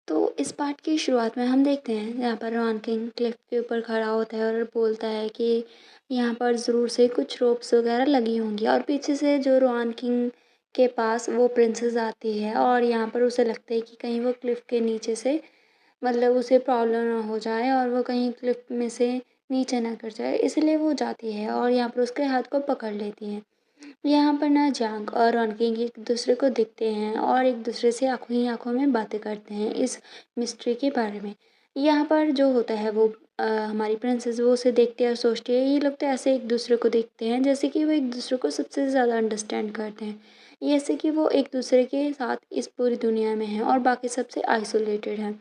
तो इस पार्ट की शुरुआत में हम देखते हैं यहाँ पर रॉन किंग क्लिफ के ऊपर खड़ा होता है और बोलता है कि यहाँ पर ज़रूर से कुछ रोप्स वगैरह लगी होंगी, और पीछे से जो रॉन किंग के पास वो प्रिंसेस आती है और यहाँ पर उसे लगता है कि कहीं वो क्लिफ के नीचे से मतलब उसे प्रॉब्लम ना हो जाए और वो कहीं क्लिफ में से नीचे ना गिर जाए, इसलिए वो जाती है और यहाँ पर उसके हाथ को पकड़ लेती है। यहाँ पर ना जांग और रॉनकिंग एक दूसरे को दिखते हैं और एक दूसरे से आंखों ही आंखों में बातें करते हैं इस मिस्ट्री के बारे में। यहाँ पर जो होता है वो हमारी प्रिंसेस वो उसे देखती है और सोचती है ये लोग तो ऐसे एक दूसरे को देखते हैं जैसे कि वो एक दूसरे को सबसे ज़्यादा अंडरस्टैंड करते हैं, जैसे कि वो एक दूसरे के साथ इस पूरी दुनिया में हैं और बाकी सबसे आइसोलेटेड हैं।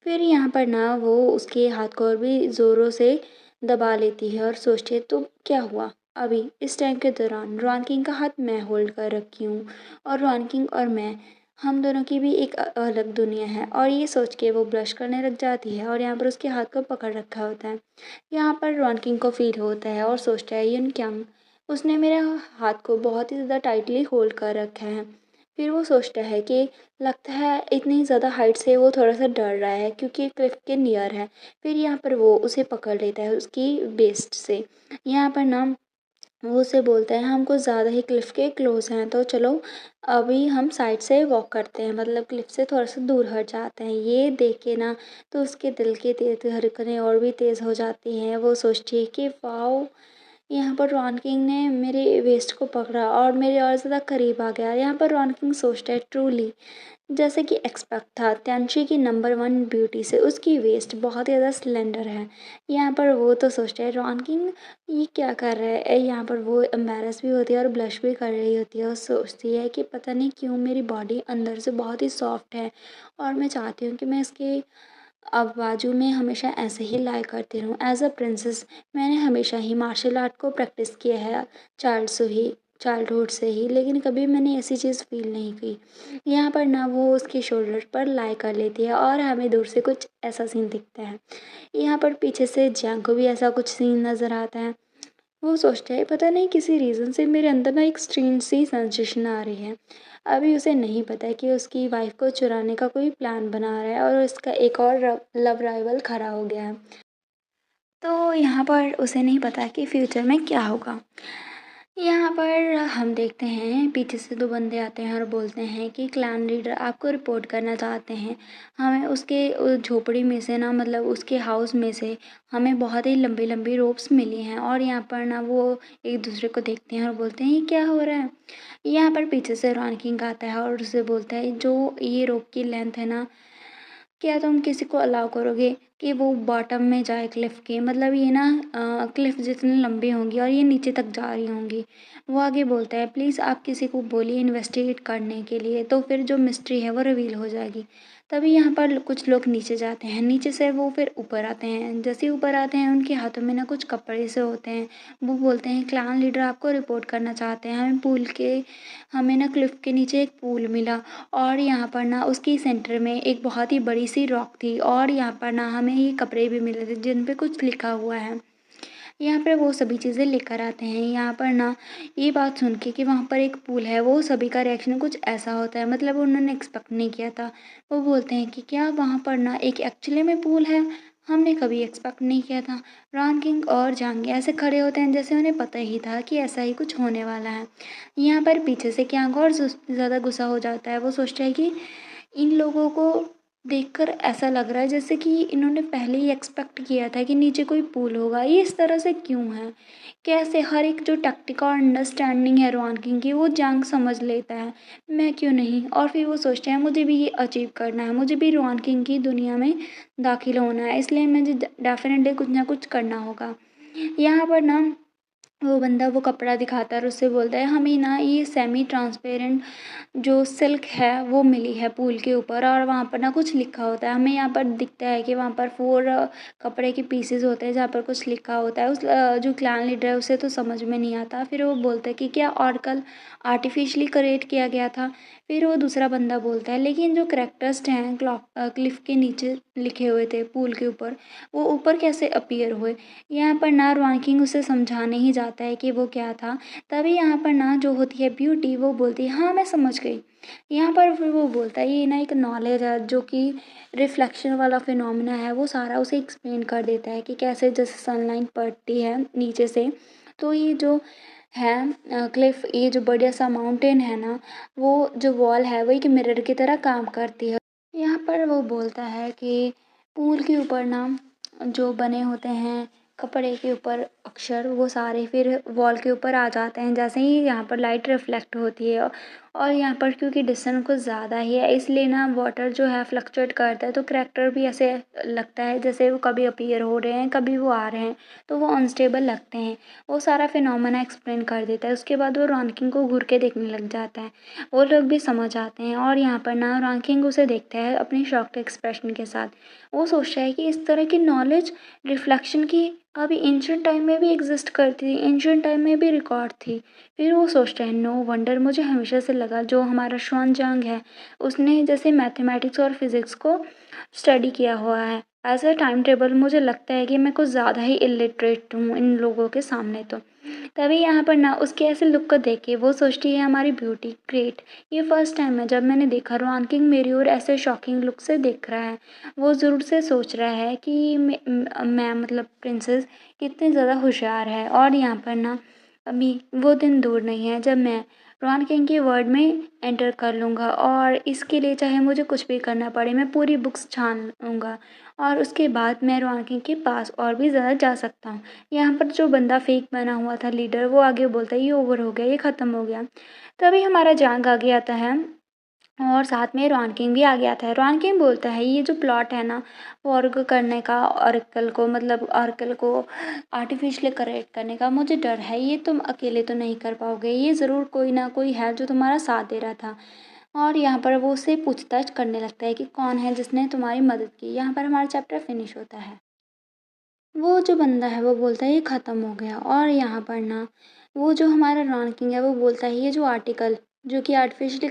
फिर यहाँ पर ना वो उसके हाथ को और भी ज़ोरों से दबा लेती है और सोचती है तो क्या हुआ। अभी इस टाइम के दौरान रॉन किंग का हाथ मैं होल्ड कर रखी हूँ और रॉन किंग और मैं हम दोनों की भी एक अलग दुनिया है, और ये सोच के वो ब्लश करने लग जाती है और यहाँ पर उसके हाथ को पकड़ रखा होता है। यहाँ पर रॉन किंग को फील होता है और सोचता है यून क्यांग उसने मेरे हाथ को बहुत ही ज़्यादा टाइटली होल्ड कर रखा है। फिर वो सोचता है कि लगता है इतनी ज़्यादा हाइट से वो थोड़ा-सा डर रहा है क्योंकि क्लिफ के नियर है। फिर यहाँ पर वो उसे पकड़ लेता है उसकी वेस्ट से। यहाँ पर ना वो उसे बोलता है हम कुछ ज़्यादा ही क्लिफ के क्लोज़ हैं तो चलो अभी हम साइड से वॉक करते हैं, मतलब क्लिफ से थोड़ा-सा दूर हट जाते हैं। ये देख के ना तो उसके दिल की तेज़ धड़कनें और भी तेज़ हो जाती हैं। वो सोचती है कि वाओ! यहाँ पर रॉन किंग ने मेरे वेस्ट को पकड़ा और मेरे और ज़्यादा करीब आ गया। यहाँ पर रॉन किंग सोचता है ट्रूली जैसे कि एक्सपेक्ट था त्यांशी की नंबर 1 ब्यूटी से उसकी वेस्ट बहुत ही ज़्यादा स्लेंडर है। यहाँ पर वो तो सोचता है रॉन किंग ये क्या कर रहा है। यहाँ पर वो एम्बैरस भी होती है और ब्लश भी कर रही होती है और सोचती है कि पता नहीं क्यों मेरी बॉडी अंदर से बहुत ही सॉफ्ट है और मैं चाहती हूँ कि मैं इसके अब बाजू में हमेशा ऐसे ही लाया करती रहूँ एज़ अ प्रिंसेस। मैंने हमेशा ही मार्शल आर्ट को प्रैक्टिस किया है चाइल्डहुड से ही, लेकिन कभी मैंने ऐसी चीज़ फ़ील नहीं की। यहाँ पर ना वो उसके शोल्डर पर लाई कर लेती है और हमें दूर से कुछ ऐसा सीन दिखता है। यहाँ पर पीछे से जियांग को भी ऐसा कुछ सीन नज़र आता है। वो सोचता है पता नहीं किसी रीज़न से मेरे अंदर ना एक स्ट्रेंज सी सेंसेशन आ रही है। अभी उसे नहीं पता है कि उसकी वाइफ़ को चुराने का कोई प्लान बना रहा है और इसका एक और लव राइवल खड़ा हो गया है। तो यहाँ पर उसे नहीं पता कि फ्यूचर में क्या होगा। यहाँ पर हम देखते हैं पीछे से 2 बंदे आते हैं और बोलते हैं कि क्लैन लीडर आपको रिपोर्ट करना चाहते हैं। हमें उसके झोपड़ी में से ना मतलब उसके हाउस में से हमें बहुत ही लंबी-लंबी रोप्स मिली हैं, और यहाँ पर ना वो एक-दूसरे को देखते हैं और बोलते हैं ये क्या हो रहा है? यहाँ पर पीछे से रॉन किंग आता है और उसे बोलता है जो ये रोप की लेंथ है ना, क्या तुम किसी को अलाउ करोगे कि वो बॉटम में जाए क्लिफ के, मतलब ये ना क्लिफ जितनी लंबी होंगी और ये नीचे तक जा रही होंगी। वो आगे बोलता है प्लीज़ आप किसी को बोलिए इन्वेस्टिगेट करने के लिए, तो फिर जो मिस्ट्री है वो रिवील हो जाएगी। तभी यहाँ पर कुछ लोग नीचे जाते हैं, नीचे से वो फिर ऊपर आते हैं। जैसे ही ऊपर आते हैं उनके हाथों में ना कुछ कपड़े से होते हैं। वो बोलते हैं क्लैन लीडर आपको रिपोर्ट करना चाहते हैं। हमें ना क्लिफ के नीचे एक पूल मिला और यहाँ पर ना उसकी सेंटर में एक बहुत ही बड़ी सी रॉक थी और यहाँ पर ना हमें ये कपड़े भी मिले थे जिन पे कुछ लिखा हुआ है। यहाँ पे वो सभी चीज़ें लेकर आते हैं। यहाँ पर ना ये बात सुन के कि वहाँ पर एक पूल है, वो सभी का रिएक्शन कुछ ऐसा होता है, मतलब उन्होंने एक्सपेक्ट नहीं किया था। वो बोलते हैं कि क्या वहाँ पर ना एक एक्चुअली में पूल है? हमने कभी एक्सपेक्ट नहीं किया था। रॉन किंग और जांग ऐसे खड़े होते हैं जैसे उन्हें पता ही था कि ऐसा ही कुछ होने वाला है। यहाँ पर पीछे से क्यांग और ज़्यादा गुस्सा हो जाता है। वो सोचता है कि इन लोगों को देखकर ऐसा लग रहा है जैसे कि इन्होंने पहले ही एक्सपेक्ट किया था कि नीचे कोई पूल होगा। ये इस तरह से क्यों है? कैसे हर एक जो टैक्टिक और अंडरस्टैंडिंग है रॉन किंग की वो जांग समझ लेता है, मैं क्यों नहीं? और फिर वो सोचते हैं मुझे भी ये अचीव करना है, मुझे भी रॉन किंग की दुनिया में दाखिल होना है, इसलिए मुझे डेफ़िनेटली कुछ ना कुछ करना होगा। यहाँ पर ना वो बंदा वो कपड़ा दिखाता है और उससे बोलता है हमें ना ये सेमी ट्रांसपेरेंट जो सिल्क है वो मिली है पूल के ऊपर, और वहाँ पर ना कुछ लिखा होता है। हमें यहाँ पर दिखता है कि वहाँ पर 4 कपड़े के पीसेस होते हैं जहाँ पर कुछ लिखा होता है। जो क्लैन लीडर है उसे तो समझ में नहीं आता। फिर वो बोलता है कि क्या ऑर्कल आर्टिफिशियली क्रिएट किया गया था? फिर वो दूसरा बंदा बोलता है लेकिन जो कैरेक्टर्स हैं क्लिफ के नीचे लिखे हुए थे पूल के ऊपर, वो ऊपर कैसे अपीयर हुए? यहाँ पर ना रॉन किंग उसे समझाने ही जाता है कि वो क्या था। तभी यहाँ पर ना जो होती है ब्यूटी, वो बोलती है हाँ मैं समझ गई। यहाँ पर फिर वो बोलता है ये ना एक नॉलेज है जो कि रिफ्लेक्शन वाला फिनोमिना है, वो सारा उसे एक्सप्लेन कर देता है कि कैसे जैसे सनलाइट पड़ती है नीचे से, तो ये जो है क्लिफ, ये जो बढ़िया सा माउंटेन है ना, वो जो वॉल है वो एक मिरर की तरह काम करती है। यहाँ पर वो बोलता है कि पूल के ऊपर ना जो बने होते हैं कपड़े के ऊपर अक्षर, वो सारे फिर वॉल के ऊपर आ जाते हैं जैसे ही यहाँ पर लाइट रिफ्लेक्ट होती है। और यहाँ पर क्योंकि डिस्टेंस कुछ ज़्यादा ही है, इसलिए ना वाटर जो है फ्लक्चुएट करता है, तो करैक्टर भी ऐसे लगता है जैसे वो कभी अपीयर हो रहे हैं कभी वो आ रहे हैं, तो वो अनस्टेबल लगते हैं। वो सारा फिनोमेना एक्सप्लेन कर देता है। उसके बाद वो रॉन किंग को घूर के देखने लग जाता है। वो लोग भी समझ आते हैं और यहाँ पर ना रॉन किंग उसे देखता है अपनी शॉक्ड एक्सप्रेशन के साथ। वो सोचता है कि इस तरह की नॉलेज रिफ्लेक्शन की अभी एंशिएंट टाइम में भी एग्जिस्ट करती थी, एंशिएंट टाइम में भी रिकॉर्ड थी। फिर वो सोचता है नो वंडर, मुझे हमेशा से लगा जो हमारा शुआनजांग है उसने जैसे मैथमेटिक्स और फिज़िक्स को स्टडी किया हुआ है एज अ टाइम टेबल। मुझे लगता है कि मैं कुछ ज़्यादा ही इलिटरेट हूँ इन लोगों के सामने। तो तभी यहाँ पर ना उसके ऐसे लुक को देख के वो सोचती है हमारी ब्यूटी ग्रेट, ये फर्स्ट टाइम है जब मैंने देखा रॉन किंग मेरी ओर ऐसे शॉकिंग लुक से देख रहा है। वो ज़रूर से सोच रहा है कि मैं मतलब प्रिंसेस कितनी ज़्यादा होशियार है। और यहाँ पर ना अभी वो दिन दूर नहीं है जब मैं रॉन किंग के वर्ल्ड में एंटर कर लूँगा, और इसके लिए चाहे मुझे कुछ भी करना पड़े मैं पूरी बुक्स छान लूँगा, और उसके बाद मैं रॉन किंग के पास और भी ज़्यादा जा सकता हूँ। यहाँ पर जो बंदा फेक बना हुआ था लीडर, वो आगे बोलता है ये ओवर हो गया, ये ख़त्म हो गया। तभी हमारा जांग आगे आता है और साथ में रॉन किंग भी आगे आता है। रॉन किंग बोलता है ये जो प्लॉट है ना वर्क करने का, ऑरेकल को मतलब ऑरेकल को आर्टिफिशियली क्रिएट करने का, मुझे डर है ये तुम अकेले तो नहीं कर पाओगे, ये ज़रूर कोई ना कोई है जो तुम्हारा साथ दे रहा था। और यहाँ पर वो उससे पूछताछ करने लगता है कि कौन है जिसने तुम्हारी मदद की। यहाँ पर हमारा चैप्टर फिनिश होता है। वो जो बंदा है वो बोलता है ये ख़त्म हो गया। और यहाँ पर ना वो जो हमारा रॉन किंग है वो बोलता है ये जो आर्टिकल जो कि आर्टिफिशियली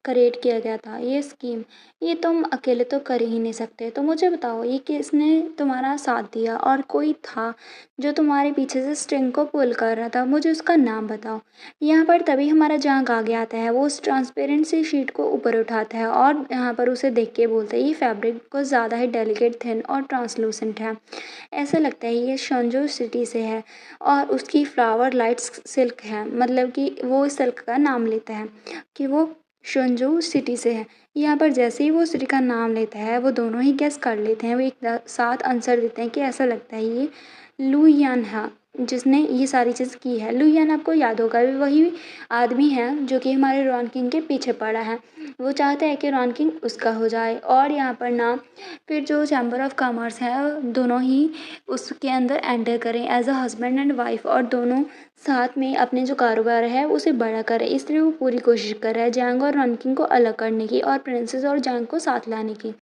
क्रिएट किया गया था, ये स्कीम, ये तुम अकेले तो कर ही नहीं सकते। तो मुझे बताओ ये किसने तुम्हारा साथ दिया, और कोई था जो तुम्हारे पीछे से स्ट्रिंग को पुल कर रहा था, मुझे उसका नाम बताओ। यहाँ पर तभी हमारा जहाँ आगे आता है, वो उस ट्रांसपेरेंट सी शीट को ऊपर उठाता है और यहाँ पर उसे देख के बोलता है ये फैब्रिक कुछ ज़्यादा ही डेलिकेट, थिन और ट्रांसलूसेंट है। ऐसा लगता है ये शंजू सिटी से है और उसकी फ्लावर लाइट्स सिल्क है, मतलब कि वो इस सिल्क का नाम लेता है कि वो शंजू सिटी से है। यहाँ पर जैसे ही वो सिटी का नाम लेता है वो दोनों ही गेस कर लेते हैं, वो एक साथ आंसर देते हैं कि ऐसा लगता है ये लुयान है जिसने ये सारी चीज़ की है। लुयान आपको याद होगा भी वही आदमी है जो कि हमारे रॉन किंग के पीछे पड़ा है। वो चाहता है कि रॉन किंग उसका हो जाए। और यहाँ पर ना फिर जो चैम्बर ऑफ कॉमर्स है दोनों ही उसके अंदर एंटर करें as a husband and wife, और दोनों साथ में अपने जो कारोबार है उसे बड़ा करें। इसलिए वो पूरी कोशिश कर रहा है जैंग और रॉन किंग को अलग करने की और प्रिंसेस और जैंग को साथ लाने की।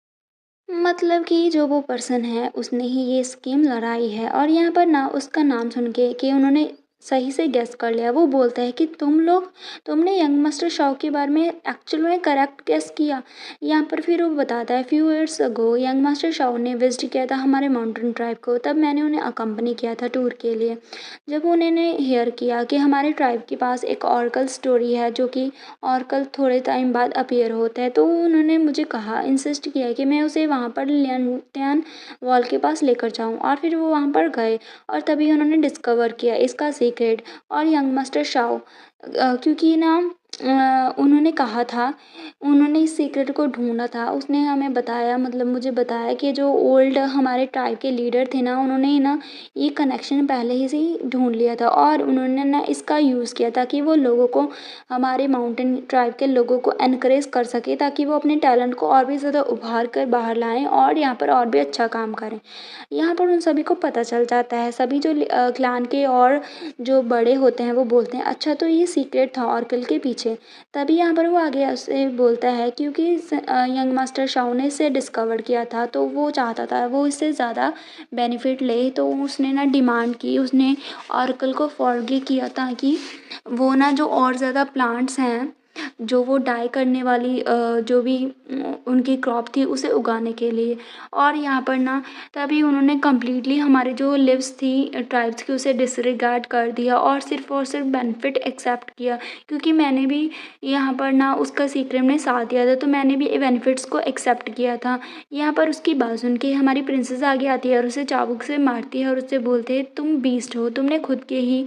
मतलब कि जो वो पर्सन है उसने ही ये स्कीम लड़ाई है। और यहाँ पर ना उसका नाम सुन के कि उन्होंने सही से गेस कर लिया, वो बोलता है कि तुमने यंग मास्टर शाओ के बारे में एक्चुअल में करेक्ट गेस किया। यहाँ पर फिर वो बताता है few years ago young master Shao ने विजिट किया था हमारे माउंटेन ट्राइब को, तब मैंने उन्हें अकम्पनी किया था टूर के लिए। जब उन्होंने हेयर किया कि हमारे ट्राइब के पास एक ऑर्कल स्टोरी है जो कि ऑर्कल थोड़े टाइम बाद अपीयर होता है, तो उन्होंने मुझे कहा इंसिस्ट किया कि मैं उसे वहाँ पर लियांटियान वॉल के पास लेकर जाऊँ। और फिर वो वहाँ पर गए और तभी उन्होंने डिस्कवर किया इसका सीक्रेट। और यंग मास्टर शाओ क्योंकि ना उन्होंने कहा था, उन्होंने इस सीक्रेट को ढूंढा था, उसने हमें बताया, मतलब मुझे बताया कि जो ओल्ड हमारे ट्राइब के लीडर थे ना, उन्होंने ना ये कनेक्शन पहले ही से ही ढूंढ लिया था और उन्होंने ना इसका यूज़ किया ताकि वो लोगों को, हमारे माउंटेन ट्राइब के लोगों को एनकरेज कर सके ताकि वो अपने टैलेंट को और भी ज़्यादा उभार कर बाहर लाएं और यहाँ पर और भी अच्छा काम करें। यहाँ पर उन सभी को पता चल जाता है, सभी जो क्लान के और जो बड़े होते हैं वो बोलते हैं अच्छा तो ये सीक्रेट था ऑर्कल के पीछे। तभी यहाँ पर वो आगे उससे बोलता है क्योंकि यंग मास्टर शाओ ने इसे डिस्कवर किया था तो वो चाहता था वो इससे ज़्यादा बेनिफिट ले, तो उसने ना डिमांड की, उसने ऑर्कल को फॉरगिव किया ताकि वो ना जो और ज़्यादा प्लांट्स हैं जो वो डाई करने वाली जो भी उनकी क्रॉप थी उसे उगाने के लिए। और यहाँ पर ना तभी उन्होंने कंप्लीटली हमारी जो लिव्स थी ट्राइब्स की उसे डिसरिगार्ड कर दिया और सिर्फ़ बेनिफिट एक्सेप्ट किया, क्योंकि मैंने भी यहाँ पर ना उसका सीक्रेट ने साथ दिया था, तो मैंने भी बेनिफिट्स को एक्सेप्ट किया था। यहाँ पर उसकी बात सुन के हमारी प्रिंसेस आगे आती है और उसे चाबुक से मारती है और उससे बोलते हैं तुम बीस्ट हो, तुमने खुद के ही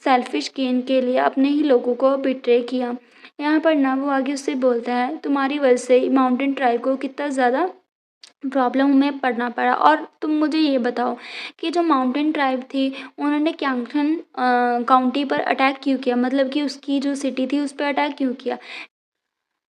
सेल्फिश गेन के लिए अपने ही लोगों को बिट्रे किया। यहाँ पर ना वो आगे उससे बोलता है तुम्हारी वजह से माउंटेन ट्राइब को कितना ज़्यादा प्रॉब्लम में पड़ना पड़ा। और तुम मुझे ये बताओ कि जो माउंटेन ट्राइब थी उन्होंने क्यांगथन काउंटी पर अटैक क्यों किया, मतलब कि उसकी जो सिटी थी उस पर अटैक क्यों किया।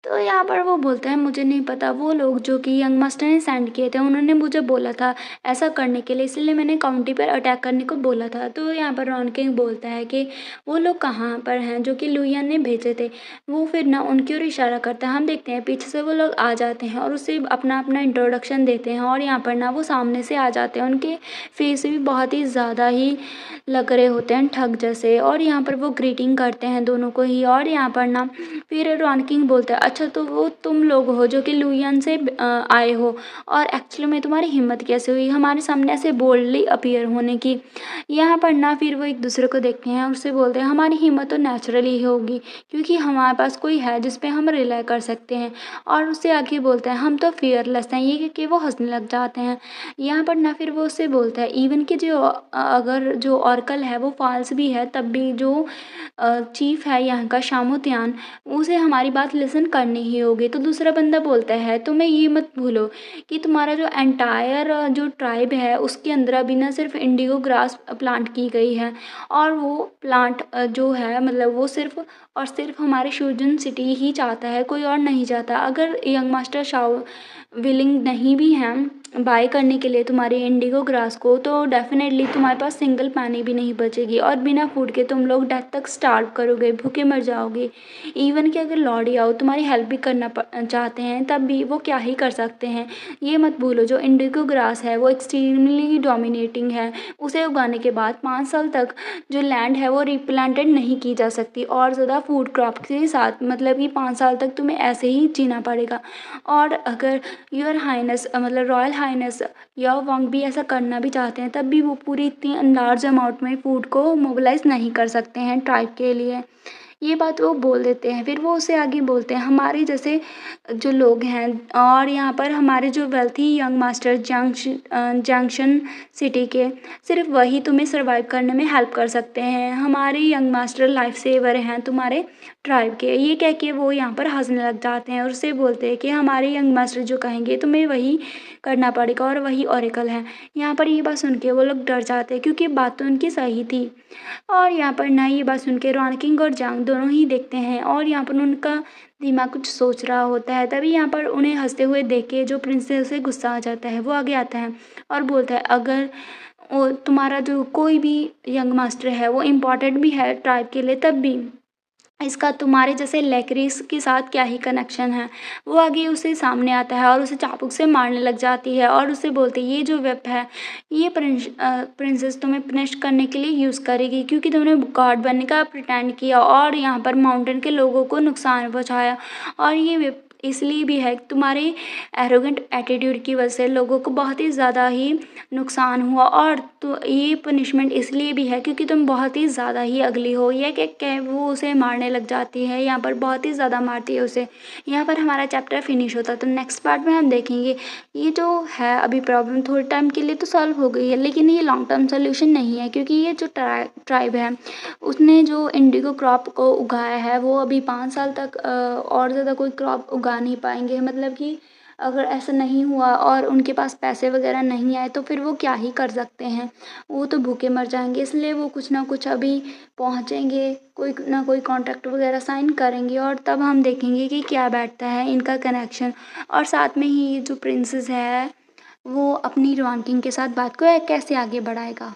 तो यहाँ पर वो बोलता है मुझे नहीं पता, वो लोग जो कि यंग मास्टर ने सेंड किए थे उन्होंने मुझे बोला था ऐसा करने के लिए, इसलिए मैंने काउंटी पर अटैक करने को बोला था। तो यहाँ पर रॉन किंग बोलता है कि वो लोग कहाँ पर हैं जो कि लुइयन ने भेजे थे। वो फिर ना उनकी ओर इशारा करता है, हम देखते हैं पीछे से वो लोग आ जाते हैं और उसे अपना अपना इंट्रोडक्शन देते हैं और यहाँ पर ना वो सामने से आ जाते हैं। उनके फेस भी बहुत ही ज़्यादा ही लग रहे होते हैं ठग जैसे, और यहाँ पर वो ग्रीटिंग करते हैं दोनों को ही। और यहाँ पर ना फिर रॉन किंग बोलता है अच्छा तो वो तुम लोग हो जो कि लुइयन से आए हो, और एक्चुअली में तुम्हारी हिम्मत कैसे हुई हमारे सामने ऐसे बोल्डली अपीयर होने की। यहाँ पर ना फिर वो एक दूसरे को देखते हैं और उससे बोलते हैं हमारी हिम्मत तो नेचुरली ही होगी क्योंकि हमारे पास कोई है जिस पे हम रिलाई कर सकते हैं। और उससे आगे बोलता है हम तो फियरलेस हैं, ये कि वो हंसने लग जाते हैं। यहाँ पर ना फिर वो उससे बोलता है इवन कि जो अगर जो ऑर्कल है वो फॉल्स भी है तब भी जो चीफ है यहाँ का शामुत्यान, उसे हमारी बात लिसन करनी ही होगी। तो दूसरा बंदा बोलता है तुम्हें ये मत भूलो कि तुम्हारा जो एंटायर जो ट्राइब है उसके अंदर अभी ना सिर्फ इंडिगो ग्रास प्लांट की गई है, और वो प्लांट जो है मतलब वो सिर्फ और सिर्फ हमारे शूजन सिटी ही चाहता है, कोई और नहीं चाहता। अगर यंग मास्टर शाओ विलिंग नहीं भी हैं बाय करने के लिए तुम्हारे इंडिगो ग्रास को, तो डेफिनेटली तुम्हारे पास सिंगल पानी भी नहीं बचेगी और बिना फूड के तुम लोग डेथ तक स्टार्व करोगे, भूखे मर जाओगे। इवन कि अगर लॉर्ड याओ तुम्हारी हेल्प भी करना चाहते हैं तब भी वो क्या ही कर सकते हैं। ये मत भूलो जो इंडिगो ग्रास है वो एक्सट्रीमली डोमिनेटिंग है, उसे उगाने के बाद 5 साल तक जो लैंड है वो रिप्लांटेड नहीं की जा सकती और ज़्यादा फूड क्रॉप के साथ, मतलब कि 5 साल तक तुम्हें ऐसे ही जीना पड़ेगा। और अगर योर हाइनेस मतलब रॉयल हाइनेस या वांग भी ऐसा करना भी चाहते हैं तब भी वो पूरी इतनी लार्ज अमाउंट में फूड को मोबिलाइज नहीं कर सकते हैं ट्राइब के लिए। ये बात वो बोल देते हैं। फिर वो उससे आगे बोलते हैं हमारे जैसे जो लोग हैं और यहाँ पर हमारे जो wealthy young master junction city के सिर्फ वही तुम्हें सर्वाइव करने में हेल्प कर सकते हैं, हमारे यंग मास्टर लाइफ सेवर हैं तुम्हारे ट्राइब के। ये कह के वो यहाँ पर हंसने लग जाते हैं और उससे बोलते हैं कि हमारे यंग मास्टर जो कहेंगे तुम्हें वही करना पड़ेगा और वही ओरेकल है। यहाँ पर ये बात सुन के वो लोग डर जाते हैं क्योंकि बात तो उनकी सही थी। और यहाँ पर ना ये बात सुन के रॉन किंग और जांग दोनों ही देखते हैं और यहाँ पर उनका दिमाग कुछ सोच रहा होता है। तभी यहाँ पर उन्हें हंसते हुए देख के जो प्रिंसेस से गुस्सा आ जाता है वो आगे आता है और बोलता है अगर तुम्हारा जो कोई भी यंग मास्टर है वो इम्पोर्टेंट भी है ट्राइब के लिए तब भी इसका तुम्हारे जैसे लेकरीस के साथ क्या ही कनेक्शन है। वो आगे उसे सामने आता है और उसे चाबुक से मारने लग जाती है और उसे बोलती है ये जो वेप है ये प्रिंसेस तुम्हें पनिश करने के लिए यूज़ करेगी क्योंकि तुमने गॉड बनने का प्रिटेंड किया और यहाँ पर माउंटेन के लोगों को नुकसान पहुँचाया। और ये वेप इसलिए भी है तुम्हारे एरोगेंट एटीट्यूड की वजह से लोगों को बहुत ही ज़्यादा ही नुकसान हुआ, और तो ये पनिशमेंट इसलिए भी है क्योंकि तुम बहुत ही ज़्यादा ही अगली हो। ये कह वो उसे मारने लग जाती है, यहाँ पर बहुत ही ज़्यादा मारती है उसे। यहाँ पर हमारा चैप्टर फिनिश होता है। तो नेक्स्ट पार्ट में हम देखेंगे ये जो है अभी प्रॉब्लम थोड़े टाइम के लिए तो सॉल्व हो गई है लेकिन ये लॉन्ग टर्म सोल्यूशन नहीं है क्योंकि ये जो ट्राइब है उसने जो इंडिगो क्रॉप को उगाया है वो अभी 5 साल तक और ज़्यादा कोई क्रॉप उगा नहीं पाएंगे। मतलब कि अगर ऐसा नहीं हुआ और उनके पास पैसे वगैरह नहीं आए तो फिर वो क्या ही कर सकते हैं, वो तो भूखे मर जाएंगे। इसलिए वो कुछ ना कुछ अभी पहुँचेंगे, कोई ना कोई कॉन्ट्रैक्ट वगैरह साइन करेंगे और तब हम देखेंगे कि क्या बैठता है इनका कनेक्शन। और साथ में ही ये जो प्रिंसेस है वो अपनी रॉन किंग के साथ बात को कैसे आगे बढ़ाएगा।